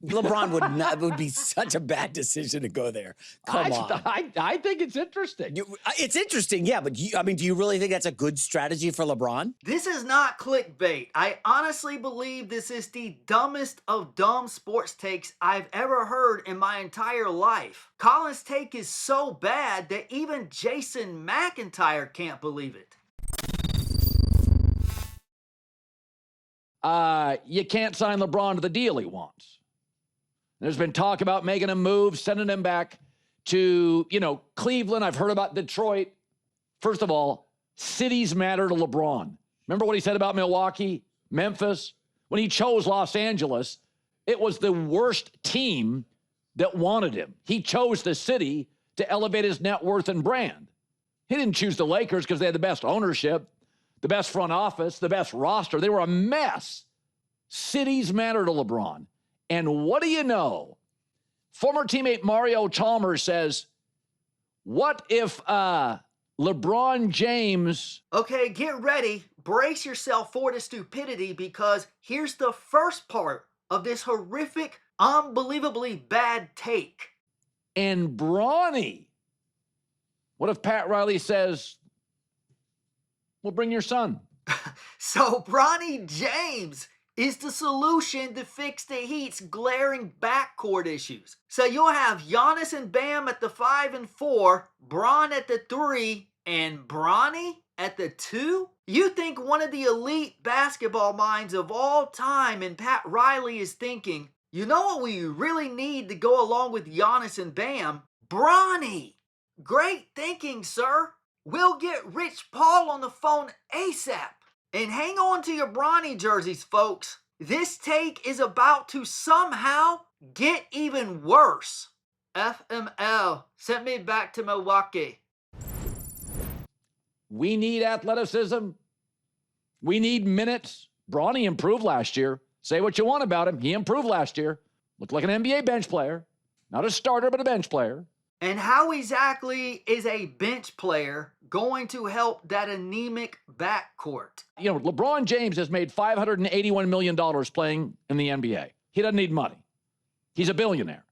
LeBron would be such a bad decision to go there. Come on. I think it's interesting. It's interesting, yeah, but do you really think that's a good strategy for LeBron? This is not clickbait. I honestly believe this is the dumbest of dumb sports takes I've ever heard in my entire life. Colin's take is so bad that even Jason McIntyre can't believe it. You can't sign LeBron to the deal he wants. There's been talk about making him move, sending him back to, Cleveland. I've heard about Detroit. First of all, cities matter to LeBron. Remember what he said about Milwaukee, Memphis? When he chose Los Angeles, it was the worst team that wanted him. He chose the city to elevate his net worth and brand. He didn't choose the Lakers because they had the best ownership, the best front office, the best roster. They were a mess. Cities matter to LeBron. And what do you know? Former teammate Mario Chalmers says, what if LeBron James... Okay, get ready. Brace yourself for the stupidity, because here's the first part of this horrific, unbelievably bad take. And Bronny. What if Pat Riley says, well, bring your son? So Bronny James is the solution to fix the Heat's glaring backcourt issues. So you'll have Giannis and Bam at the 5 and 4, Bron at the 3, and Bronny at the 2? You think one of the elite basketball minds of all time in Pat Riley is thinking, you know what we really need to go along with Giannis and Bam? Bronny! Great thinking, sir. We'll get Rich Paul on the phone ASAP. And hang on to your Bronny jerseys, folks. This take is about to somehow get even worse. FML, sent me back to Milwaukee. We need athleticism. We need minutes. Bronny improved last year. Say what you want about him. He improved last year. Looked like an NBA bench player. Not a starter, but a bench player. And how exactly is a bench player going to help that anemic backcourt? LeBron James has made $581 million playing in the NBA. He doesn't need money. He's a billionaire.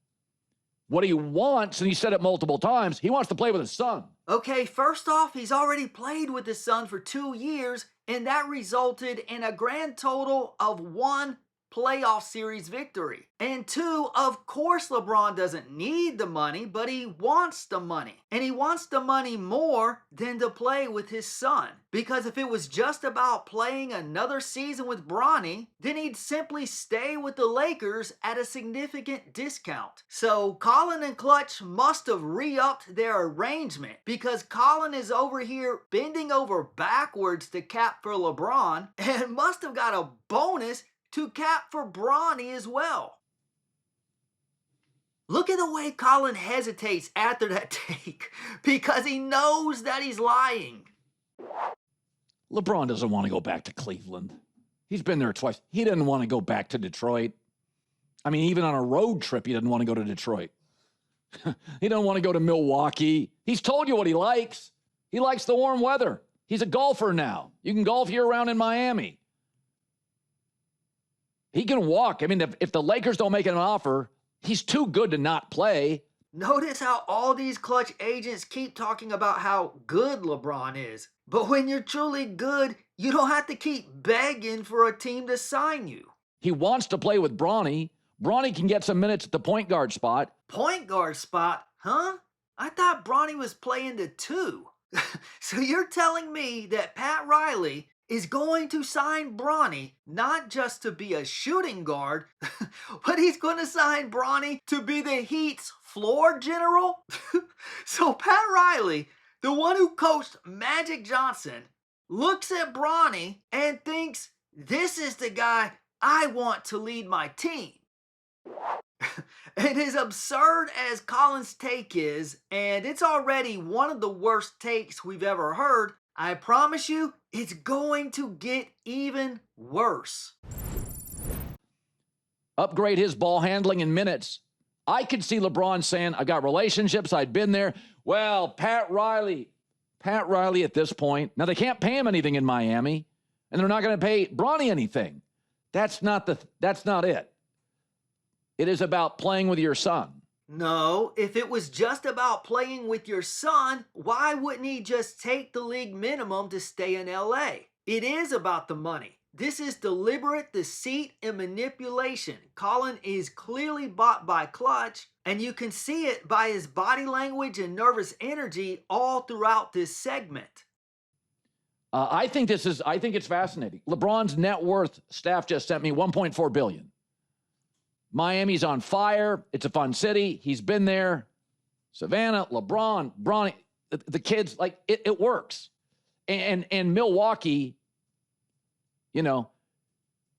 What he wants, and he said it multiple times, he wants to play with his son. Okay, first off, he's already played with his son for 2 years, and that resulted in a grand total of 1 playoff series victory. And 2, of course LeBron doesn't need the money, but he wants the money. And he wants the money more than to play with his son. Because if it was just about playing another season with Bronny, then he'd simply stay with the Lakers at a significant discount. So Colin and Klutch must have re-upped their arrangement, because Colin is over here bending over backwards to cap for LeBron and must have got a bonus to cap for Bronny as well. Look at the way Colin hesitates after that take, because he knows that he's lying. LeBron doesn't want to go back to Cleveland. He's been there twice. He didn't want to go back to Detroit. I mean, even on a road trip, he didn't want to go to Detroit. He didn't want to go to Milwaukee. He's told you what he likes. He likes the warm weather. He's a golfer now. You can golf year-round in Miami. He can walk. I mean, if the Lakers don't make an offer, he's too good to not play. Notice how all these Klutch agents keep talking about how good LeBron is. But when you're truly good, you don't have to keep begging for a team to sign you. He wants to play with Bronny. Bronny can get some minutes at the point guard spot. Point guard spot? Huh? I thought Bronny was playing the 2. So you're telling me that Pat Riley is going to sign Bronny not just to be a shooting guard, but he's going to sign Bronny to be the Heat's floor general? So Pat Riley, the one who coached Magic Johnson, looks at Bronny and thinks, this is the guy I want to lead my team. And as absurd as Colin's take is, and it's already one of the worst takes we've ever heard, I promise you, it's going to get even worse. Upgrade his ball handling in minutes. I could see LeBron saying, I got relationships, I'd been there. Well, Pat Riley at this point. Now, they can't pay him anything in Miami, and they're not going to pay Bronny anything. That's not it. It is about playing with your son. No, if it was just about playing with your son, why wouldn't he just take the league minimum to stay in LA? It is about the money. This is deliberate deceit and manipulation. Colin is clearly bought by Klutch, and you can see it by his body language and nervous energy all throughout this segment. I think it's fascinating. LeBron's net worth, staff just sent me $1.4 billion. Miami's on fire. It's a fun city. He's been there. Savannah, LeBron, Bronny, the kids, like it works. And Milwaukee, you know.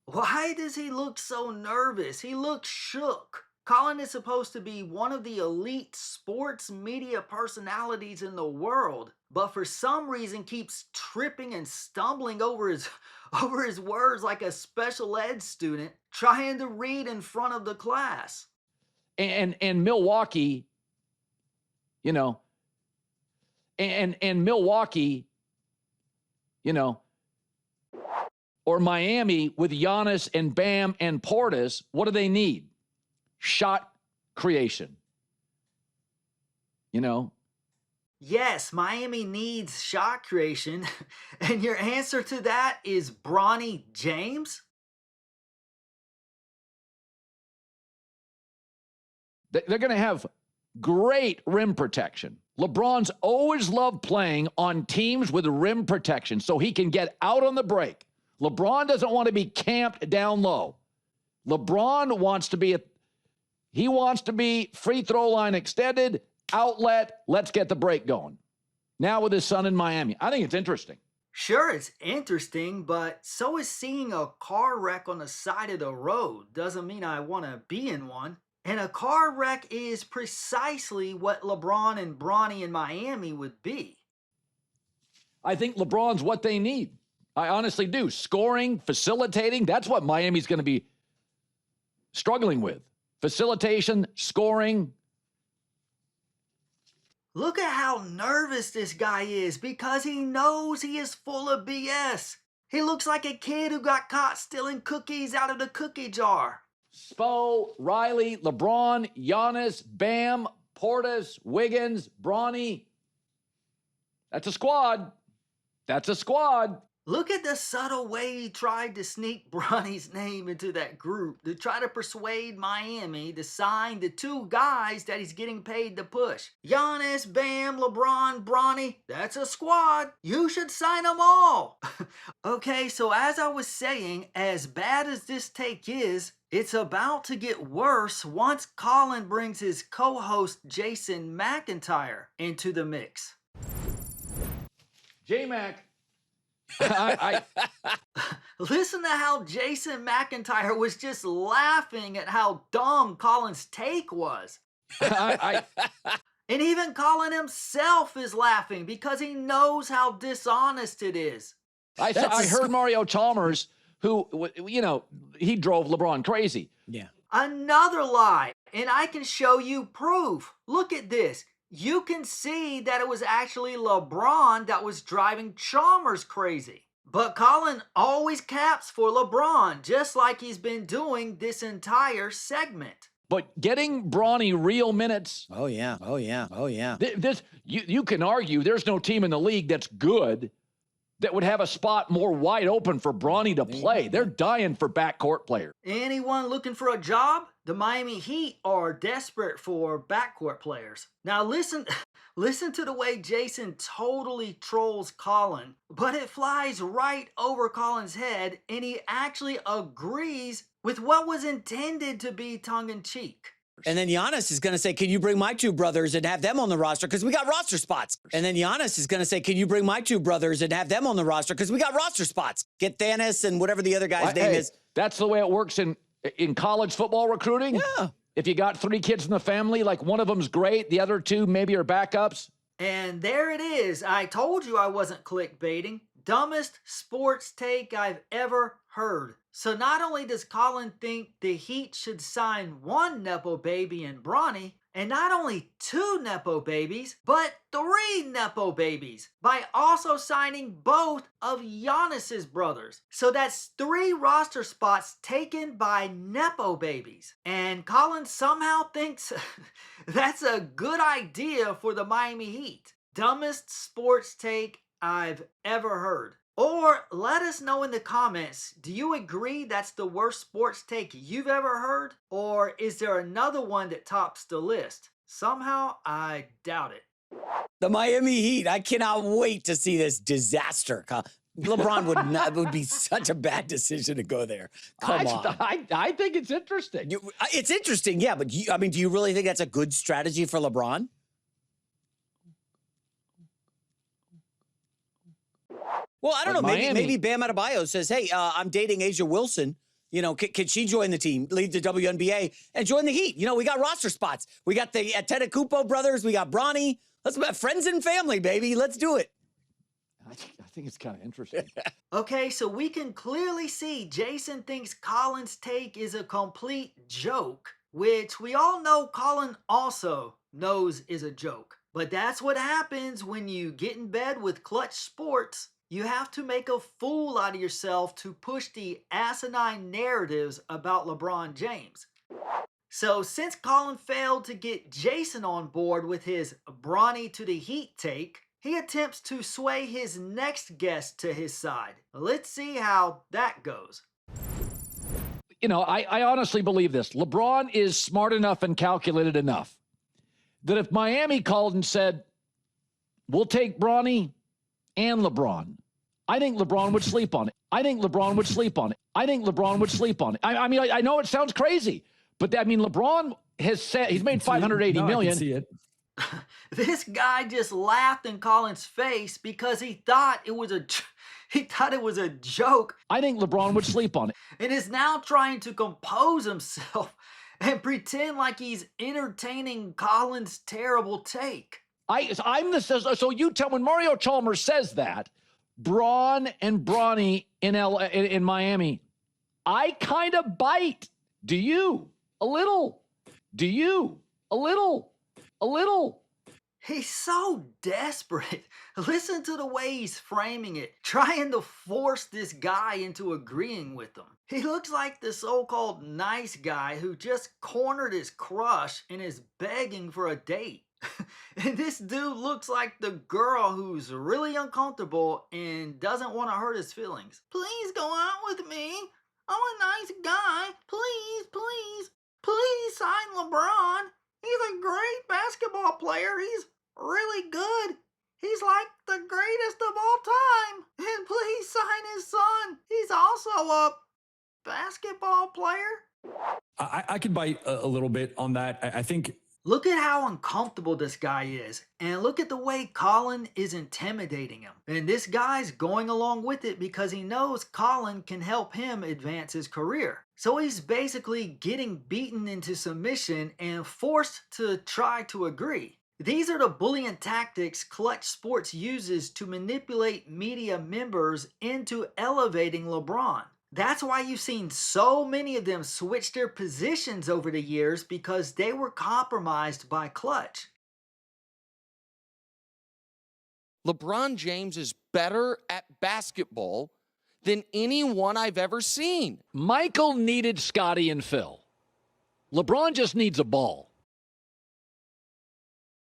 Why does he look so nervous? He looks shook. Colin is supposed to be one of the elite sports media personalities in the world, but for some reason keeps tripping and stumbling over his words like a special ed student trying to read in front of the class. And Milwaukee, you know, and Milwaukee, you know, or Miami with Giannis and Bam and Portis, what do they need? Shot creation. You know? Yes, Miami needs shot creation. And your answer to that is Bronny James? They're going to have great rim protection. LeBron's always loved playing on teams with rim protection so he can get out on the break. LeBron doesn't want to be camped down low. LeBron wants to be free throw line extended, outlet, let's get the break going. Now with his son in Miami. I think it's interesting. Sure, it's interesting, but so is seeing a car wreck on the side of the road. Doesn't mean I want to be in one. And a car wreck is precisely what LeBron and Bronny in Miami would be. I think LeBron's what they need. I honestly do. Scoring, facilitating, that's what Miami's going to be struggling with. Facilitation, scoring. Look at how nervous this guy is because he knows he is full of BS. He looks like a kid who got caught stealing cookies out of the cookie jar. Spo, Riley, LeBron, Giannis, Bam, Portis, Wiggins, Bronny. That's a squad. That's a squad. Look at the subtle way he tried to sneak Bronny's name into that group to try to persuade Miami to sign the two guys that he's getting paid to push. Giannis, Bam, LeBron, Bronny, that's a squad. You should sign them all. Okay, so as I was saying, as bad as this take is, it's about to get worse once Colin brings his co-host Jason McIntyre into the mix. J-Mac. Listen to how Jason McIntyre was just laughing at how dumb Colin's take was. And even Colin himself is laughing because he knows how dishonest it is. I heard Mario Chalmers, who, you know, he drove LeBron crazy. Yeah. Another lie, and I can show you proof. Look at this. You can see that it was actually LeBron that was driving Chalmers crazy. But Colin always caps for LeBron, just like he's been doing this entire segment. But getting Bronny real minutes. Oh, yeah. Oh, yeah. Oh, yeah. You can argue there's no team in the league that's good that would have a spot more wide open for Bronny to play. They're dying for backcourt players. Anyone looking for a job? The Miami Heat are desperate for backcourt players. Now listen to the way Jason totally trolls Colin, but it flies right over Colin's head and he actually agrees with what was intended to be tongue-in-cheek. And then Giannis is going to say, can you bring my two brothers and have them on the roster? Because we got roster spots. And then Giannis is going to say, can you bring my two brothers and have them on the roster? Because we got roster spots. Get Thanos and whatever the other guy's name is. That's the way it works in college football recruiting. Yeah. If you got 3 kids in the family, like one of them's great, the other 2 maybe are backups. And there it is. I told you I wasn't clickbaiting. Dumbest sports take I've ever heard. So not only does Colin think the Heat should sign one Nepo baby in Bronny, and not only 2 Nepo babies, but 3 Nepo babies, by also signing both of Giannis's brothers. So that's 3 roster spots taken by Nepo babies. And Colin somehow thinks that's a good idea for the Miami Heat. Dumbest sports take I've ever heard. Or let us know in the comments, do you agree that's the worst sports take you've ever heard? Or is there another one that tops the list? Somehow, I doubt it. The Miami Heat. I cannot wait to see this disaster. LeBron would be such a bad decision to go there. Come on. I think it's interesting. It's interesting, yeah, but do you really think that's a good strategy for LeBron? Well, I don't know. Maybe Bam Adebayo says, hey, I'm dating Asia Wilson. You know, can she join the team, lead the WNBA, and join the Heat? You know, we got roster spots. We got the Antetokounmpo brothers. We got Bronny. Let's be friends and family, baby. Let's do it. I think it's kind of interesting. Okay, so we can clearly see Jason thinks Colin's take is a complete joke, which we all know Colin also knows is a joke. But that's what happens when you get in bed with Klutch Sports. You have to make a fool out of yourself to push the asinine narratives about LeBron James. So since Colin failed to get Jason on board with his Bronny to the Heat take, he attempts to sway his next guest to his side. Let's see how that goes. You know, I honestly believe this. LeBron is smart enough and calculated enough that if Miami called and said, we'll take Bronny and LeBron, I think LeBron would sleep on it. I think LeBron would sleep on it. I think LeBron would sleep on it. I mean, I know it sounds crazy, but LeBron has said he's made $580 million. I can see it. This guy just laughed in Colin's face because he thought it was a joke. I think LeBron would sleep on it. And is now trying to compose himself and pretend like he's entertaining Colin's terrible take. So you tell when Mario Chalmers says that, Braun and Bronny in Miami, I kind of bite. Do you? A little. Do you? A little. A little. He's so desperate. Listen to the way he's framing it, trying to force this guy into agreeing with him. He looks like the so-called nice guy who just cornered his crush and is begging for a date. And this dude looks like the girl who's really uncomfortable and doesn't want to hurt his feelings. Please go out with me. I'm a nice guy. Please, please, please sign LeBron. He's a great basketball player. He's really good. He's like the greatest of all time. And please sign his son. He's also a basketball player. I could bite a little bit on that. I think. Look at how uncomfortable this guy is. And look at the way Colin is intimidating him. And this guy's going along with it because he knows Colin can help him advance his career. So he's basically getting beaten into submission and forced to try to agree. These are the bullying tactics Klutch Sports uses to manipulate media members into elevating LeBron. That's why you've seen so many of them switch their positions over the years, because they were compromised by Klutch. LeBron James is better at basketball than anyone I've ever seen. Michael needed Scottie and Phil. LeBron just needs a ball.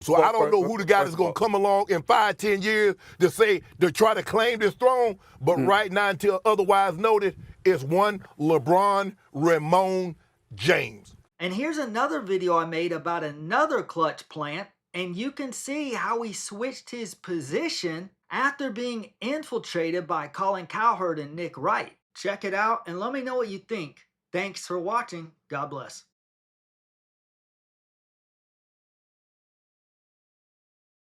So I don't know who the guy that's going to come along in 5-10 years to try to claim this throne. But right now, until otherwise noted, it's one LeBron Ramon James. And here's another video I made about another Klutch plant. And you can see how he switched his position after being infiltrated by Colin Cowherd and Nick Wright. Check it out and let me know what you think. Thanks for watching. God bless.